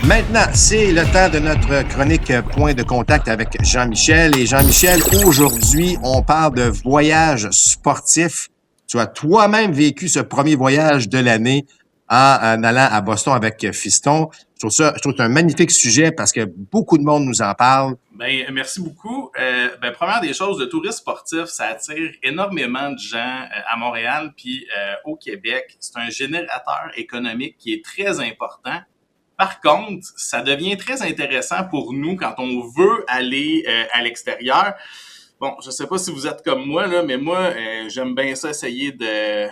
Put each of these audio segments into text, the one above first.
Maintenant, c'est le temps de notre chronique Point de contact avec Jean-Michel. Et Jean-Michel, aujourd'hui, on parle de voyage sportif. Tu as toi-même vécu ce premier voyage de l'année en allant à Boston avec Fiston. Je trouve que c'est un magnifique sujet parce que beaucoup de monde nous en parle. Ben, merci beaucoup. Première des choses, le tourisme sportif, ça attire énormément de gens à Montréal puis au Québec. C'est un générateur économique qui est très important. Par contre, ça devient très intéressant pour nous quand on veut aller à l'extérieur. Bon, je sais pas si vous êtes comme moi, là, mais moi, j'aime bien ça essayer de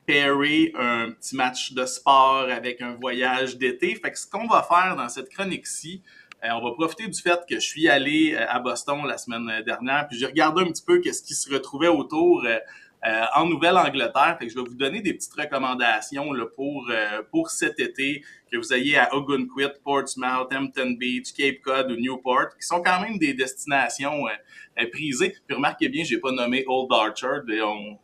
pairer un petit match de sport avec un voyage d'été. Fait que ce qu'on va faire dans cette chronique-ci, on va profiter du fait que je suis allé à Boston la semaine dernière, puis j'ai regardé un petit peu qu'est-ce qui se retrouvait autour en Nouvelle-Angleterre. Fait que je vais vous donner des petites recommandations là, pour cet été, que vous ayez à Ogunquit, Portsmouth, Hampton Beach, Cape Cod ou Newport, qui sont quand même des destinations prisées. Puis remarquez bien, j'ai pas nommé Old Orchard, et on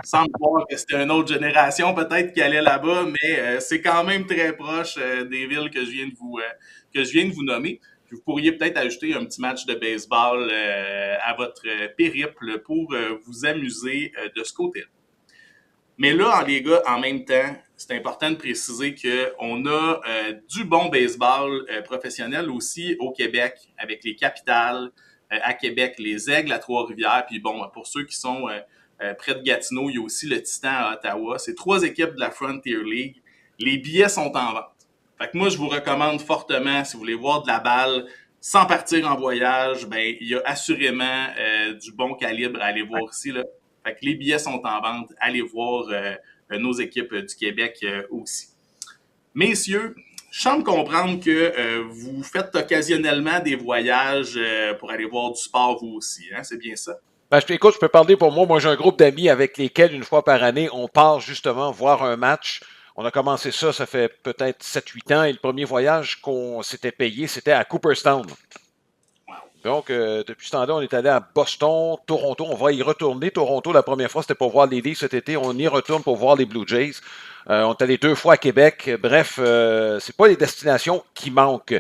semble voir que c'était une autre génération peut-être qui allait là-bas, mais c'est quand même très proche des villes que je viens de vous nommer. Puis vous pourriez peut-être ajouter un petit match de baseball à votre périple pour vous amuser de ce côté-là. Mais là, les gars, en même temps, c'est important de préciser qu'on a du bon baseball professionnel aussi au Québec, avec les Capitales, à Québec, les Aigles à Trois-Rivières, puis bon, pour ceux qui sont près de Gatineau, il y a aussi le Titan à Ottawa. C'est 3 équipes de la Frontier League. Les billets sont en vente. Fait que moi, je vous recommande fortement, si vous voulez voir de la balle sans partir en voyage, ben il y a assurément du bon calibre à aller voir ici, là. Fait que les billets sont en vente. Allez voir nos équipes du Québec aussi. Messieurs, je semble comprendre que vous faites occasionnellement des voyages pour aller voir du sport vous aussi. Hein? C'est bien ça? Écoute, je peux parler pour moi. Moi, j'ai un groupe d'amis avec lesquels, une fois par année, on part justement voir un match. On a commencé ça fait peut-être 7-8 ans. Et le premier voyage qu'on s'était payé, c'était à Cooperstown. Donc, depuis ce temps-là, on est allé à Boston, Toronto. On va y retourner. Toronto, la première fois, c'était pour voir les Leafs cet été. On y retourne pour voir les Blue Jays. On est allé 2 fois à Québec. Bref, c'est pas les destinations qui manquent.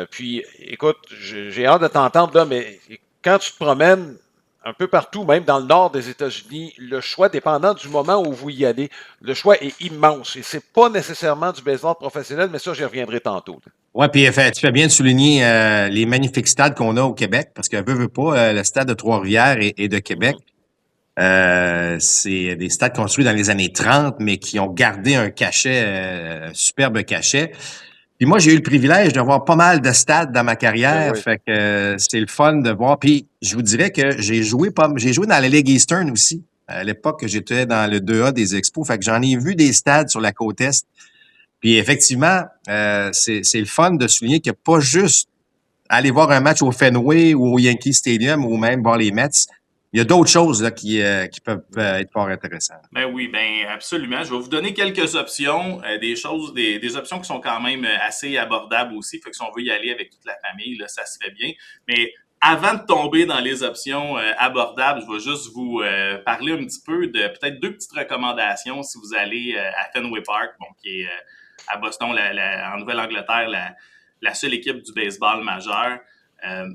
Puis, écoute, j'ai hâte de t'entendre, là, mais quand tu te promènes un peu partout, même dans le nord des États-Unis, le choix, dépendant du moment où vous y allez, le choix est immense. Et c'est pas nécessairement du baseball professionnel, mais ça, j'y reviendrai tantôt. Ouais, puis tu fais bien de souligner les magnifiques stades qu'on a au Québec, parce que veut pas, le stade de Trois-Rivières et de Québec. C'est des stades construits dans les années 30, mais qui ont gardé un cachet, superbe cachet. Puis moi, j'ai eu le privilège de voir pas mal de stades dans ma carrière, Oui. fait que c'est le fun de voir. Puis je vous dirais que j'ai joué dans la Ligue Eastern aussi. À l'époque que j'étais dans le 2A des Expos, fait que j'en ai vu des stades sur la côte Est. Puis effectivement, c'est le fun de souligner qu'il n'y a pas juste aller voir un match au Fenway ou au Yankee Stadium ou même voir les Mets. Il y a d'autres choses là, qui peuvent être fort intéressantes. Ben oui, ben absolument. Je vais vous donner quelques options, des options qui sont quand même assez abordables aussi. Fait que si on veut y aller avec toute la famille, là, ça se fait bien. Mais avant de tomber dans les options abordables, je vais juste vous parler un petit peu de peut-être 2 petites recommandations si vous allez à Fenway Park, bon, qui est à Boston, en Nouvelle-Angleterre, la seule équipe du baseball majeur. Euh,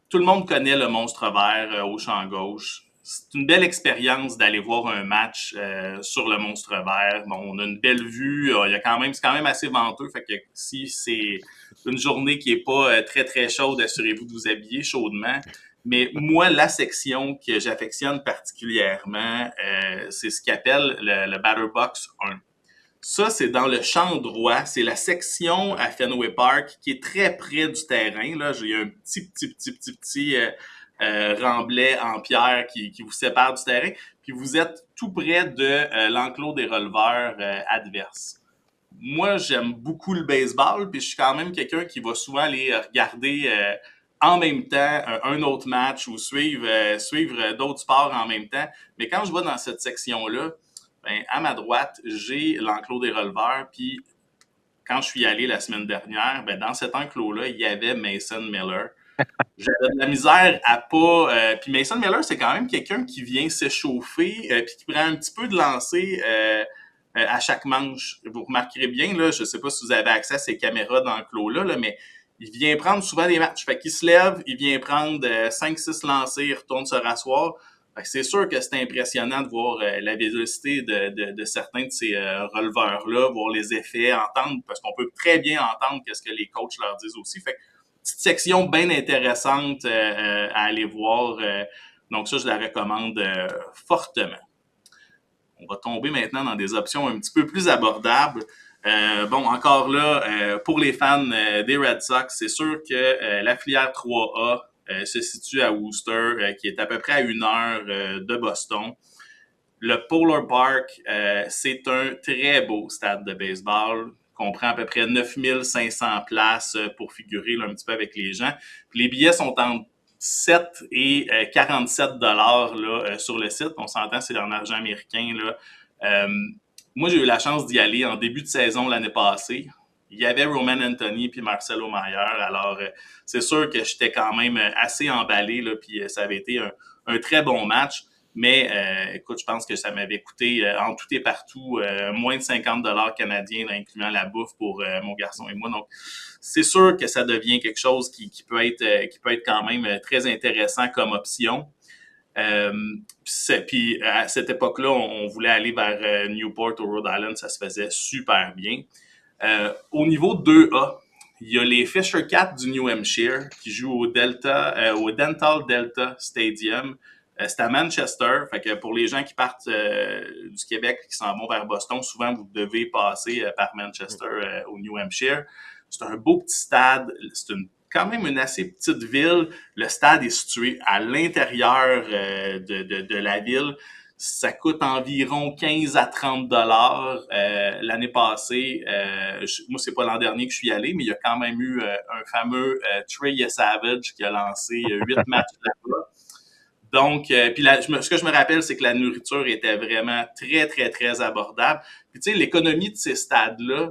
Tout le monde connaît le Monstre Vert au champ gauche. C'est une belle expérience d'aller voir un match sur le Monstre Vert. Bon, on a une belle vue. C'est quand même assez venteux. Fait que si c'est une journée qui est pas très très chaude, assurez-vous de vous habiller chaudement. Mais moi, la section que j'affectionne particulièrement, c'est ce qu'appelle le Batter Box 1. Ça, c'est dans le champ droit. C'est la section à Fenway Park qui est très près du terrain. Là, j'ai un petit remblai en pierre qui vous sépare du terrain. Puis vous êtes tout près de l'enclos des releveurs adverses. Moi, j'aime beaucoup le baseball, puis je suis quand même quelqu'un qui va souvent aller regarder en même temps un autre match ou suivre d'autres sports en même temps. Mais quand je vais dans cette section-là, ben, à ma droite, j'ai l'enclos des releveurs, puis quand je suis allé la semaine dernière, ben, dans cet enclos-là, il y avait Mason Miller. J'avais de la misère à pas... puis Mason Miller, c'est quand même quelqu'un qui vient s'échauffer, puis qui prend un petit peu de lancer à chaque manche. Vous remarquerez bien, là, je sais pas si vous avez accès à ces caméras dans le clos-là, là, mais il vient prendre souvent des matchs. Fait qu'il se lève, il vient prendre 5-6 lancers, il retourne se rasseoir. Fait que c'est sûr que c'est impressionnant de voir la vélocité de certains de ces releveurs-là, voir les effets, entendre, parce qu'on peut très bien entendre ce que les coachs leur disent aussi. Fait que petite section bien intéressante à aller voir. Donc ça, je la recommande fortement. On va tomber maintenant dans des options un petit peu plus abordables. Bon, encore là, pour les fans des Red Sox, c'est sûr que la filière 3A se situe à Worcester, qui est à peu près à 1 heure de Boston. Le Polar Park, c'est un très beau stade de baseball. Comprend à peu près 9500 places pour figurer là, un petit peu avec les gens. Puis les billets sont entre 7 et 47 dollars sur le site. On s'entend, c'est en argent américain. Là. Moi, j'ai eu la chance d'y aller en début de saison l'année passée. Il y avait Roman Anthony puis Marcelo Mayer. Alors, c'est sûr que j'étais quand même assez emballé, là, puis ça avait été un très bon match. Mais écoute, je pense que ça m'avait coûté en tout et partout moins de 50 dollars canadiens, incluant la bouffe pour mon garçon et moi. Donc, c'est sûr que ça devient quelque chose qui peut être quand même très intéressant comme option. Puis à cette époque-là, on voulait aller vers Newport au Rhode Island, ça se faisait super bien. Au niveau 2A, il y a les Fisher Cats du New Hampshire qui jouent au Dental Delta Stadium. C'est à Manchester. Fait que pour les gens qui partent du Québec et qui s'en vont vers Boston, souvent vous devez passer par Manchester au New Hampshire. C'est un beau petit stade. C'est quand même une assez petite ville. Le stade est situé à l'intérieur de la ville. Ça coûte environ 15 à 30 dollars l'année passée. Moi, c'est pas l'an dernier que je suis allé, mais il y a quand même eu un fameux Trey Savage qui a lancé 8 matchs là-bas. Donc, puis ce que je me rappelle, c'est que la nourriture était vraiment très, très, très abordable. Puis tu sais, l'économie de ces stades-là,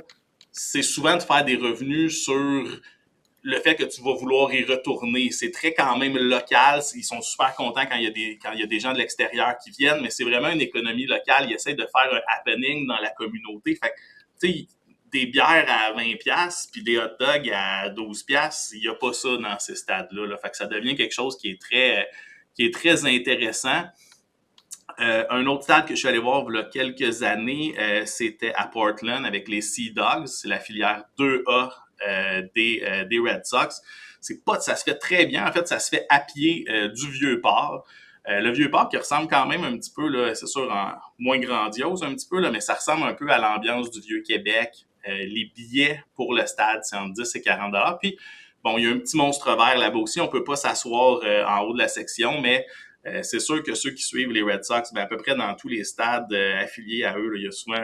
c'est souvent de faire des revenus sur le fait que tu vas vouloir y retourner. C'est très quand même local. Ils sont super contents quand il y a des gens de l'extérieur qui viennent, mais c'est vraiment une économie locale. Ils essaient de faire un happening dans la communauté. Fait que, tu sais, des bières à 20$, puis des hot dogs à 12$, il n'y a pas ça dans ces stades-là. Là. Fait que ça devient quelque chose qui est très intéressant. Un autre stade que je suis allé voir il y a quelques années, c'était à Portland avec les Sea Dogs. C'est la filière 2A des Red Sox. Ça se fait très bien. En fait, ça se fait à pied du Vieux-Port. Le Vieux-Port qui ressemble quand même un petit peu, là, c'est sûr, moins grandiose un petit peu, là, mais ça ressemble un peu à l'ambiance du Vieux-Québec. Les billets pour le stade, c'est entre 10 et 40 dollars. Puis, bon, il y a un petit monstre vert là-bas aussi. On peut pas s'asseoir en haut de la section, mais c'est sûr que ceux qui suivent les Red Sox, à peu près dans tous les stades affiliés à eux, là, il y a souvent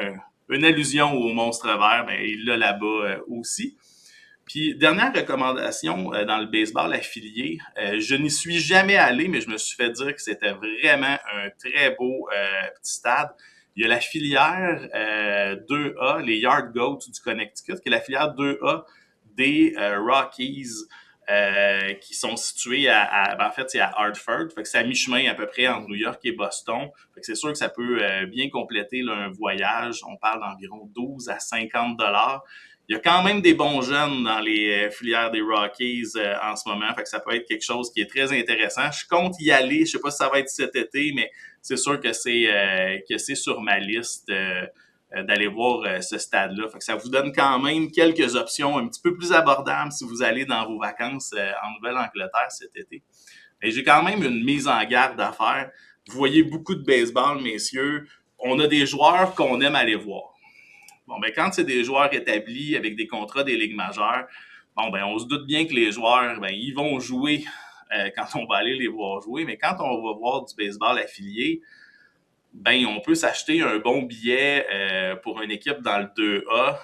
une allusion au monstre vert. Il l'a là-bas aussi. Puis, dernière recommandation dans le baseball affilié, je n'y suis jamais allé, mais je me suis fait dire que c'était vraiment un très beau petit stade. Il y a la filière 2A, les Yard Goats du Connecticut, qui est la filière 2A des Rockies, qui sont situés en fait, c'est à Hartford. Fait que c'est à mi-chemin à peu près entre New York et Boston. Fait que c'est sûr que ça peut bien compléter là, un voyage. On parle d'environ 12 à 50 dollars. Il y a quand même des bons jeunes dans les filières des Rockies en ce moment. Fait que ça peut être quelque chose qui est très intéressant. Je compte y aller. Je sais pas si ça va être cet été, mais c'est sûr que c'est sur ma liste d'aller voir ce stade-là. Fait que ça vous donne quand même quelques options un petit peu plus abordables si vous allez dans vos vacances en Nouvelle-Angleterre cet été. Et j'ai quand même une mise en garde à faire. Vous voyez beaucoup de baseball, messieurs. On a des joueurs qu'on aime aller voir. Bon, ben quand c'est des joueurs établis avec des contrats des ligues majeures, bon, ben on se doute bien que les joueurs, ben ils vont jouer quand on va aller les voir jouer. Mais quand on va voir du baseball affilié, ben on peut s'acheter un bon billet pour une équipe dans le 2A,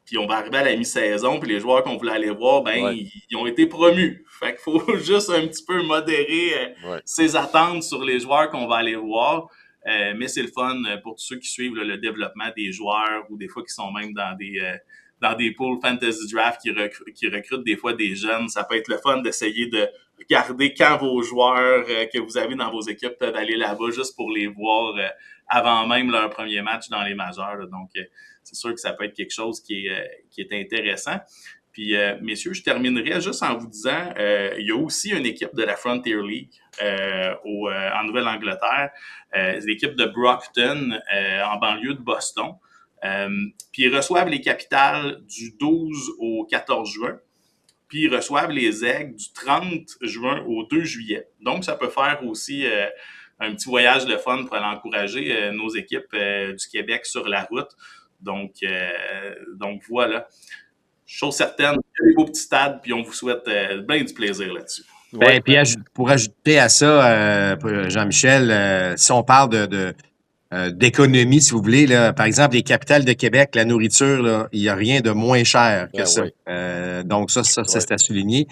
puis on va arriver à la mi-saison, puis les joueurs qu'on voulait aller voir, ben ils ont été promus. Fait qu'il faut juste un petit peu modérer ses attentes sur les joueurs qu'on va aller voir. Mais c'est le fun pour tous ceux qui suivent le développement des joueurs ou des fois qui sont même dans des pools fantasy draft qui recrutent des fois des jeunes. Ça peut être le fun d'essayer de regardez quand vos joueurs que vous avez dans vos équipes peuvent aller là-bas juste pour les voir avant même leur premier match dans les majeurs. Là. Donc, c'est sûr que ça peut être quelque chose qui est intéressant. Puis, messieurs, je terminerai juste en vous disant, il y a aussi une équipe de la Frontier League en Nouvelle-Angleterre, l'équipe de Brockton en banlieue de Boston. Puis, ils reçoivent les Capitals du 12 au 14 juin. Puis, ils reçoivent les Aigles du 30 juin au 2 juillet. Donc, ça peut faire aussi un petit voyage de fun pour aller encourager nos équipes du Québec sur la route. Donc voilà. Chose certaine, il y a des beaux petits stades, puis on vous souhaite bien du plaisir là-dessus. Ben, puis pour ajouter à ça, Jean-Michel, si on parle d'économie, si vous voulez, là, par exemple, les capitales de Québec, la nourriture, là, il n'y a rien de moins cher que ça. Oui. Donc, ça c'est à souligner.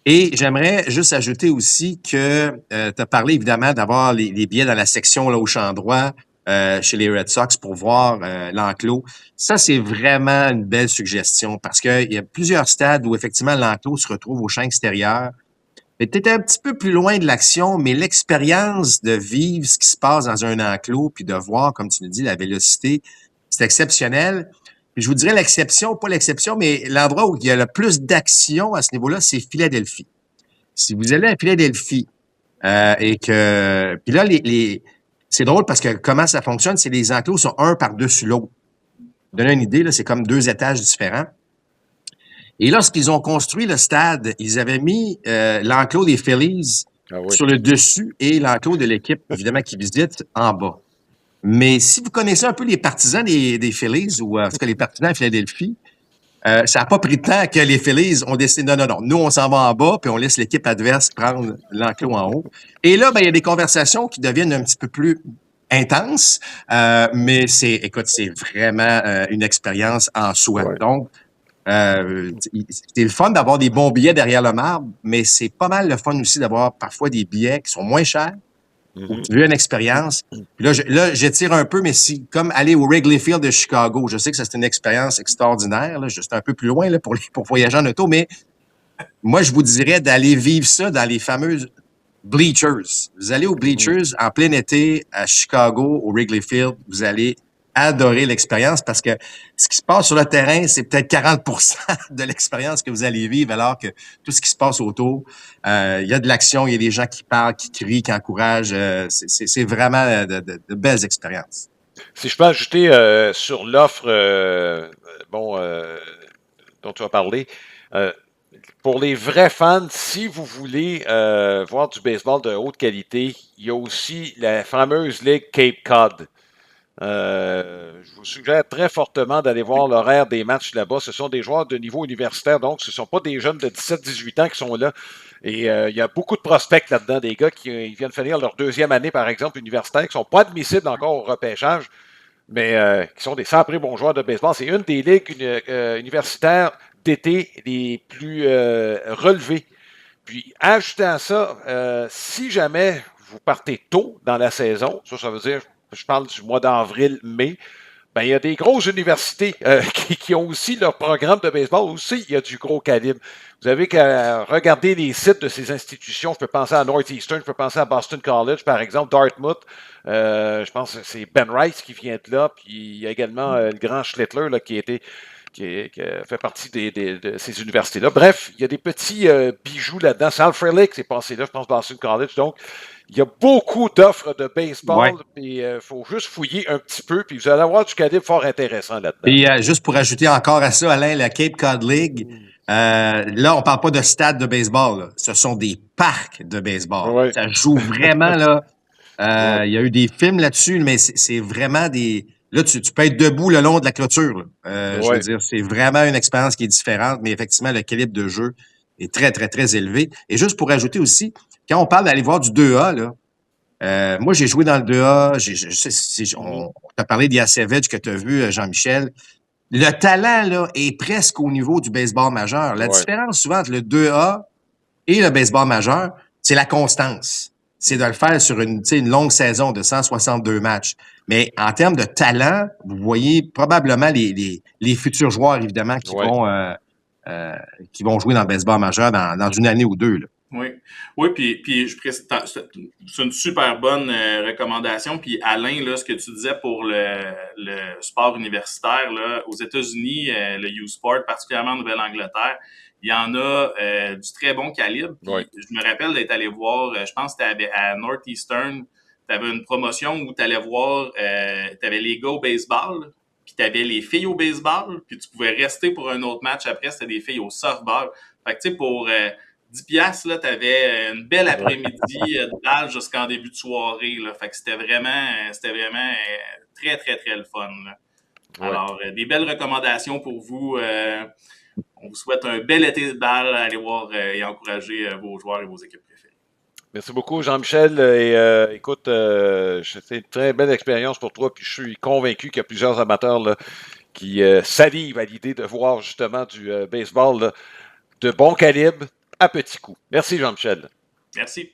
Et j'aimerais juste ajouter aussi que tu as parlé évidemment d'avoir les billets dans la section là, au champ droit chez les Red Sox pour voir l'enclos. Ça, c'est vraiment une belle suggestion parce qu'il y a plusieurs stades où effectivement l'enclos se retrouve au champ extérieur. Mais peut-être un petit peu plus loin de l'action, mais l'expérience de vivre ce qui se passe dans un enclos puis de voir, comme tu nous dis, la vélocité, c'est exceptionnel. Puis je vous dirais l'exception, pas l'exception, mais l'endroit où il y a le plus d'action à ce niveau-là, c'est Philadelphie. Si vous allez à Philadelphie et que... Puis là, c'est drôle parce que comment ça fonctionne, c'est les enclos sont un par-dessus l'autre. Pour vous donner une idée, là, c'est comme 2 étages différents. Et lorsqu'ils ont construit le stade, ils avaient mis l'enclos des Phillies sur le dessus et l'enclos de l'équipe, évidemment, qui visite en bas. Mais si vous connaissez un peu les partisans des Phillies, ou en tout cas les partisans à Philadelphie, ça n'a pas pris de temps que les Phillies ont décidé non. Nous, on s'en va en bas, puis on laisse l'équipe adverse prendre l'enclos en haut. Et là, il y a des conversations qui deviennent un petit peu plus intenses, mais c'est vraiment une expérience en soi. Ouais. Donc, c'est le fun d'avoir des bons billets derrière le marbre, mais c'est pas mal le fun aussi d'avoir parfois des billets qui sont moins chers, où tu veux une expérience. Puis là, j'étire un peu, mais si, comme aller au Wrigley Field de Chicago, je sais que ça, c'est une expérience extraordinaire, là, juste un peu plus loin là, pour voyager en auto, mais moi, je vous dirais d'aller vivre ça dans les fameuses bleachers. Vous allez aux bleachers en plein été à Chicago, au Wrigley Field, vous allez adorer l'expérience parce que ce qui se passe sur le terrain, c'est peut-être 40% de l'expérience que vous allez vivre, alors que tout ce qui se passe autour, il y a de l'action, il y a des gens qui parlent, qui crient, qui encouragent. C'est vraiment de belles expériences. Si je peux ajouter sur l'offre dont tu as parlé, pour les vrais fans, si vous voulez voir du baseball de haute qualité, il y a aussi la fameuse Ligue Cape Cod. Je vous suggère très fortement d'aller voir l'horaire des matchs là-bas. Ce sont des joueurs de niveau universitaire, donc ce ne sont pas des jeunes de 17-18 ans qui sont là. Et il y a beaucoup de prospects là-dedans, des gars qui viennent finir leur 2e année, par exemple, universitaire, qui ne sont pas admissibles encore au repêchage, mais qui sont des sacrés bons joueurs de baseball. C'est une des ligues universitaires d'été les plus relevées. Puis, ajoutant à ça, si jamais vous partez tôt dans la saison, ça veut dire, je parle du mois d'avril, mai, ben, il y a des grosses universités qui ont aussi leur programme de baseball. Aussi, il y a du gros calibre. Vous avez qu'à regarder les sites de ces institutions. Je peux penser à Northeastern, je peux penser à Boston College, par exemple, Dartmouth. Je pense que c'est Ben Rice qui vient de là. Puis il y a également le grand Schlittler là, qui fait partie de ces universités-là. Bref, il y a des petits bijoux là-dedans. Sal Frelick s'est passé là, je pense, Boston College. Donc, il y a beaucoup d'offres de baseball. Puis il faut juste fouiller un petit peu. Puis vous allez avoir du calibre fort intéressant là-dedans. Et juste pour ajouter encore à ça, Alain, la Cape Cod League, là, on parle pas de stade de baseball. Là. Ce sont des parcs de baseball. Ouais. Ça joue vraiment, là. Il y a eu des films là-dessus, mais c'est vraiment des... Là, tu peux être debout le long de la clôture. Je veux dire, c'est vraiment une expérience qui est différente, mais effectivement, le calibre de jeu est très, très, très élevé. Et juste pour ajouter aussi, quand on parle d'aller voir du 2A, là, moi, j'ai joué dans le 2A. On t'a parlé d'Iasevich que tu as vu, Jean-Michel. Le talent, là, est presque au niveau du baseball majeur. La différence, souvent, entre le 2A et le baseball majeur, c'est la constance. C'est de le faire sur une longue saison de 162 matchs. Mais en termes de talent, vous voyez probablement les futurs joueurs, évidemment, qui vont jouer dans le baseball majeur dans une année ou deux. Là. Oui, puis c'est une super bonne recommandation. Puis Alain, là, ce que tu disais pour le sport universitaire, là, aux États-Unis, le U-Sport, particulièrement en Nouvelle-Angleterre, il y en a du très bon calibre. Puis je me rappelle d'être allé voir, je pense que c'était à Northeastern, tu avais une promotion où tu allais voir, tu avais les gars au baseball, puis tu avais les filles au baseball, puis tu pouvais rester pour un autre match après, c'était des filles au softball. Fait que tu sais, pour 10 piastres, là, t'avais une belle après-midi de balle jusqu'en début de soirée, là. Fait que c'était vraiment très, très, très le fun, là. Alors, des belles recommandations pour vous. On vous souhaite un bel été de balle. Allez voir et encourager vos joueurs et vos équipes préférées. Merci beaucoup, Jean-Michel. Et écoute, c'est une très belle expérience pour toi, puis je suis convaincu qu'il y a plusieurs amateurs là, qui salivent à l'idée de voir justement du baseball là, de bon calibre à petits coups. Merci, Jean-Michel. Merci.